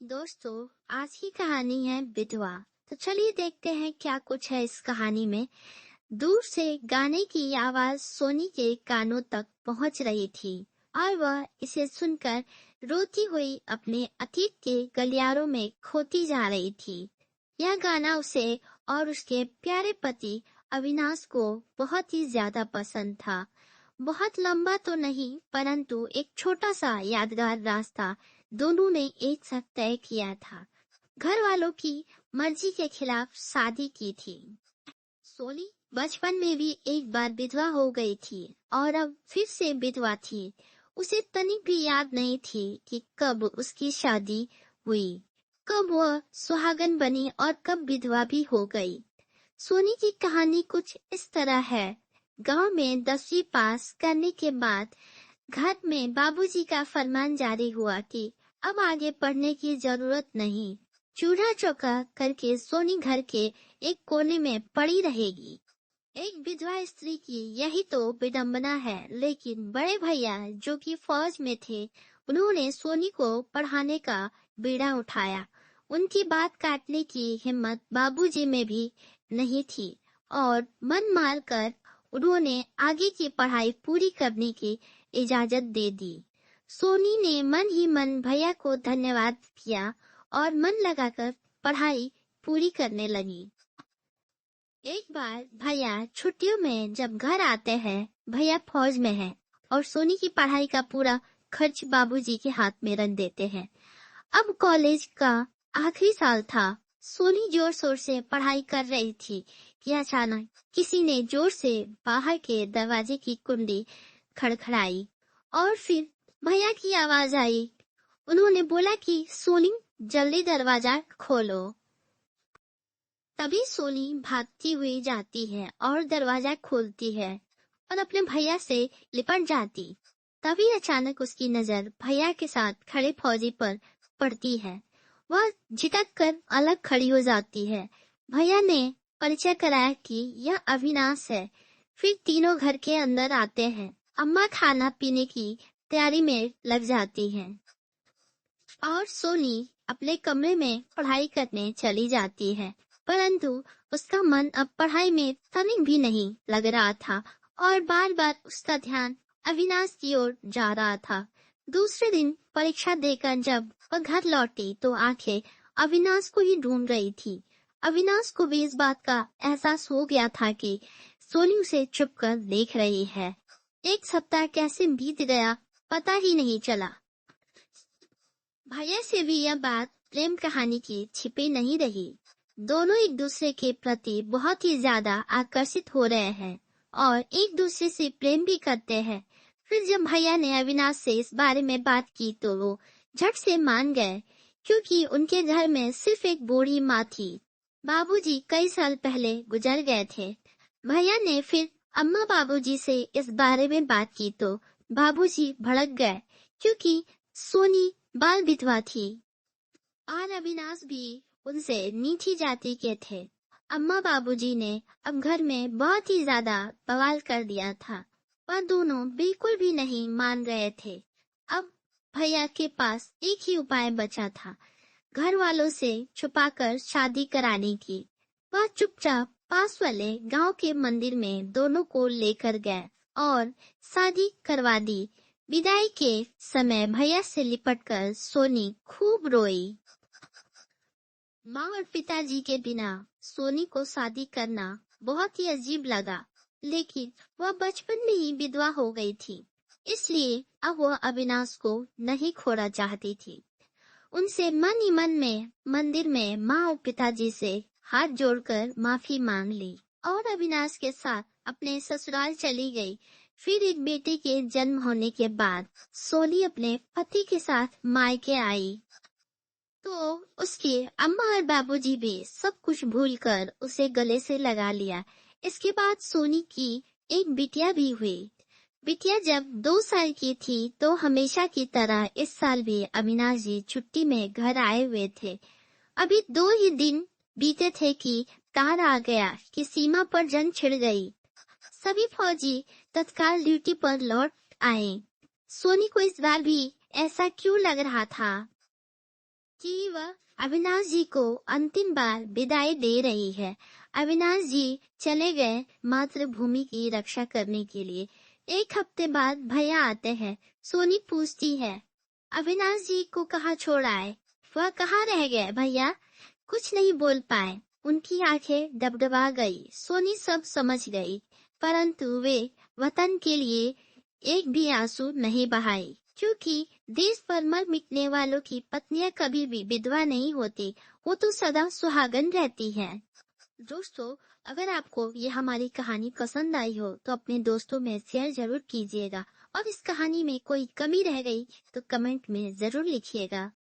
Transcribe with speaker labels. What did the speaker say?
Speaker 1: दोस्तों, आज की कहानी है विधवा। तो चलिए देखते हैं क्या कुछ है इस कहानी में। दूर से गाने की आवाज सोनी के कानों तक पहुंच रही थी और वह इसे सुनकर रोती हुई अपने अतीत के गलियारों में खोती जा रही थी। यह गाना उसे और उसके प्यारे पति अविनाश को बहुत ही ज्यादा पसंद था। बहुत लंबा तो नहीं, परंतु एक छोटा सा यादगार रास्ता दोनों ने एक साथ तय किया था। घर वालों की मर्जी के खिलाफ शादी की थी। सोनी बचपन में भी एक बार विधवा हो गई थी और अब फिर से विधवा थी। उसे तनिक भी याद नहीं थी कि कब उसकी शादी हुई, कब वह सुहागन बनी और कब विधवा भी हो गई। सोनी की कहानी कुछ इस तरह है। गांव में 10वीं पास करने के बाद घर में बाबूजी का फरमान जारी हुआ कि अब आगे पढ़ने की जरूरत नहीं। चूल्हा चौका करके सोनी घर के एक कोने में पड़ी रहेगी। एक विधवा स्त्री की यही तो विडंबना है, लेकिन बड़े भैया जो कि फौज में थे, उन्होंने सोनी को पढ़ाने का बीड़ा उठाया। उनकी बात काटने की हिम्मत बाबूजी में भी नहीं थी और मन मार कर उन्होंने आगे की पढ़ाई पूरी करने की इजाजत दे दी। सोनी ने मन ही मन भैया को धन्यवाद किया और मन लगाकर पढ़ाई पूरी करने लगी। एक बार भैया छुट्टियों में जब घर आते हैं, भैया फौज में है और सोनी की पढ़ाई का पूरा खर्च बाबूजी के हाथ में रख देते हैं। अब कॉलेज का आखिरी साल था। सोनी जोर शोर से पढ़ाई कर रही थी कि अचानक किसी ने जोर से बाहर के दरवाजे की कुंडी खड़खड़ाई और फिर भैया की आवाज आई। उन्होंने बोला कि सोनी जल्दी दरवाजा खोलो। तभी सोनी भागती हुई जाती है और दरवाजा खोलती है और अपने भैया से लिपट जाती। तभी अचानक उसकी नजर भैया के साथ खड़े फौजी पर पड़ती है। वह झिटक कर अलग खड़ी हो जाती है। भैया ने परिचय कराया कि यह अविनाश है। फिर तीनों घर के अंदर आते हैं। अम्मा खाना पीने की तैयारी में लग जाती हैं और सोनी अपने कमरे में पढ़ाई करने चली जाती है, परंतु उसका मन अब पढ़ाई में तनिक भी नहीं लग रहा था और बार बार उसका ध्यान अविनाश की ओर जा रहा था। दूसरे दिन परीक्षा देकर जब वह घर लौटी तो आंखें अविनाश को ही ढूंढ रही थी। अविनाश को भी इस बात का एहसास हो गया था कि सोनी उसे चुपकर देख रही है। एक सप्ताह कैसे बीत गया पता ही नहीं चला। भैया से भी यह बात प्रेम कहानी की छिपी नहीं रही। दोनों एक दूसरे के प्रति बहुत ही ज्यादा आकर्षित हो रहे हैं और एक दूसरे से प्रेम भी करते हैं। फिर जब भैया ने अविनाश से इस बारे में बात की तो वो झट से मान गए, क्योंकि उनके घर में सिर्फ एक बूढ़ी माँ थी। बाबूजी कई साल पहले गुजर गए थे। भैया ने फिर अम्मा बाबूजी से इस बारे में बात की तो बाबूजी भड़क गए, क्योंकि सोनी बाल विधवा थी और अविनाश भी उनसे नीची जाति के थे। अम्मा बाबूजी ने अब घर में बहुत ही ज्यादा बवाल कर दिया था। वह दोनों बिल्कुल भी नहीं मान रहे थे। अब भैया के पास एक ही उपाय बचा था, घर वालों से छुपाकर शादी कराने की। वह चुपचाप पास वाले गांव के मंदिर में दोनों को लेकर गए और शादी करवा दी। विदाई के समय भैया से लिपटकर सोनी खूब रोई। माँ और पिताजी के बिना सोनी को शादी करना बहुत ही अजीब लगा, लेकिन वह बचपन में ही विधवा हो गई थी, इसलिए अब वह अविनाश को नहीं खोना चाहती थी। उनसे मन ही मन में मंदिर में माँ और पिताजी से हाथ जोड़कर माफी मांग ली और अविनाश के साथ अपने ससुराल चली गई। फिर एक बेटे के जन्म होने के बाद सोनी अपने पति के साथ मायके आई तो उसके अम्मा और बाबूजी भी सब कुछ भूलकर उसे गले से लगा लिया। इसके बाद सोनी की एक बिटिया भी हुई। बिटिया जब 2 साल की थी तो हमेशा की तरह इस साल भी अविनाश जी छुट्टी में घर आए हुए थे। अभी 2 ही दिन बीते थे कि तार आ गया कि सीमा पर जंग छिड़ गई। सभी फौजी तत्काल ड्यूटी पर लौट आए। सोनी को इस बार भी ऐसा क्यों लग रहा था? कि वह अविनाश जी को अंतिम बार विदाई दे रही है। अविनाश जी चले गए मातृभूमि की रक्षा करने के लिए। एक हफ्ते बाद भैया आते हैं। सोनी पूछती है, अविनाश जी को कहाँ छोड़ आए? वह कहाँ रह गए भैया? कुछ नहीं बोल पाए। उनकी आंखें डबडबा गई। सोनी सब समझ गई, परंतु वे वतन के लिए एक भी आंसू नहीं बहाई, क्योंकि देश पर मर मिटने वालों की पत्नियां कभी भी विधवा नहीं होती, वो तो सदा सुहागन रहती हैं। दोस्तों, अगर आपको ये हमारी कहानी पसंद आई हो तो अपने दोस्तों में शेयर जरूर कीजिएगा, और इस कहानी में कोई कमी रह गई तो कमेंट में जरूर लिखिएगा।